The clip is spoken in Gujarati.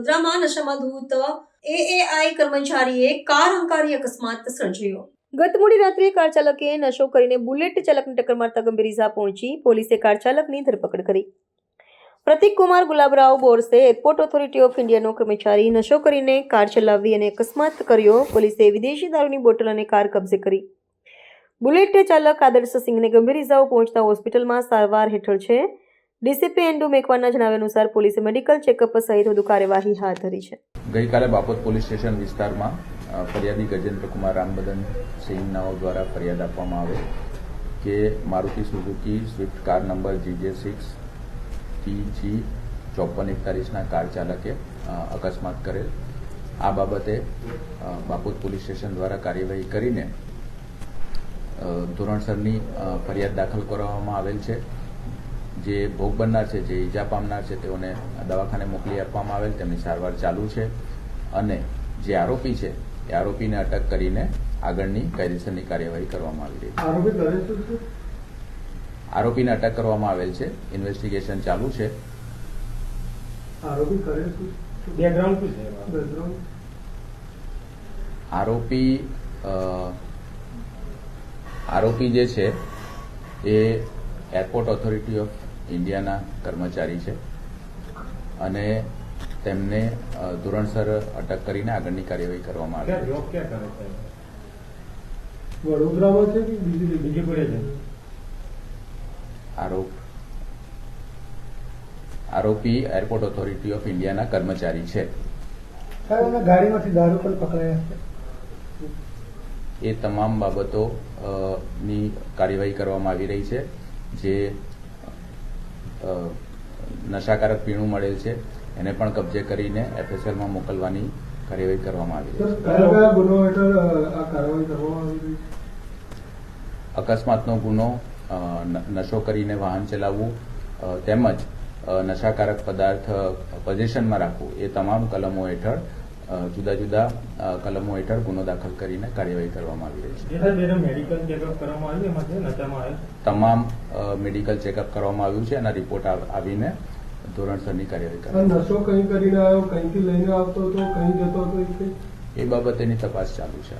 વડોદરામાં નશામાં ધૂત એએઆઈ કર્મચારીએ કાર હંકારી અકસ્માત સર્જ્યો। ગત મોડી રાત્રે કાર ચાલકે નશો કરીને બુલેટ ચાલકને ટક્કર મારતા ગંભીર ઇજા પહોંચી પોલીસે કાર ચાલકની ધરપકડ કરી। Pratik Kumar Gulabrao Borse airport authority of ઇન્ડિયાનો કર્મચારી નશો કરીને કાર ચલાવી અને અકસ્માત કર્યો। પોલીસે વિદેશી દારૂની બોટલ અને કાર કબજે કરી। બુલેટ ચાલક આદર્શ સિંહને ગંભીર ઇજાઓ પહોંચતા હોસ્પિટલમાં સારવાર હેઠળ છે। ડીસીપી એન્ડુ મેકવાનના જણાવ્યા અનુસાર પોલીસે મેડિકલ ચેકઅપ સહિત વધુ કાર્યવાહી હાથ ધરી છે। ગઈકાલે બાપોદ પોલીસ સ્ટેશન વિસ્તારમાં ફરિયાદી ગજેન્દ્ર કુમાર રામબદન સિંહ નાઓ દ્વારા ફરિયાદ આપવામાં આવે કે Maruti Suzuki Swift car number GJ6 TG 5441ના કાર ચાલકે અકસ્માત કરેલ। આ બાબતે બાપોદ પોલીસ સ્ટેશન દ્વારા કાર્યવાહી કરીને ધોરણસરની ફરિયાદ દાખલ કરવામાં આવેલ છે। જે ભોગ બનનાર છે, જે ઈજા પામનાર છે, તેઓને દવાખાને મોકલી આપવામાં આવેલ, તેમની સારવાર ચાલુ છે અને જે આરોપી છે એ આરોપીને અટક કરીને આગળની કાયદેસરની કાર્યવાહી કરવામાં આવી રહી છે। આરોપીને અટક કરવામાં આવેલ છે, ઇન્વેસ્ટિગેશન ચાલુ છે। આરોપી જે છે એ એરપોર્ટ ઓથોરિટી ઓફ ઇન્ડિયાના કર્મચારી છે અને તેમને ધોરણસર અટક કરીને આગળની કાર્યવાહી કરવામાં આવી છે। વડોદરામાં છે કે બીજી કોઈ છે? આરોપી એરપોર્ટ ઓથોરિટી ઓફ ઇન્ડિયાના કર્મચારી છે। ગાડીમાંથી દારૂ પણ પકડાયા છે। એ તમામ બાબતો ની કાર્યવાહી કરવામાં આવી રહી છે। જે નશાકારક પીણું મળેલ છે એને પણ કબજે કરીને FSLમાં મોકલવાની કાર્યવાહી કરવામાં આવી રહી છે। અકસ્માતનો ગુનો, નશો કરીને વાહન ચલાવવું તેમજ નશાકારક પદાર્થ પોઝિશનમાં રાખવું એ તમામ કલમો હેઠળ જુદા જુદા કલમો હેઠળ ગુનો દાખલ કરીને કાર્યવાહી કરવામાં આવી રહી છે। તમામ મેડિકલ ચેકઅપ કરવામાં આવ્યું છે અને રિપોર્ટ આવીને ધોરણસરની કાર્યવાહી કરવામાં નશો કઈ કરીને આવ્યો, કઈથી લઈને આવતો હતો, કઈ જતો હતો, એ બાબતેની તપાસ ચાલુ છે।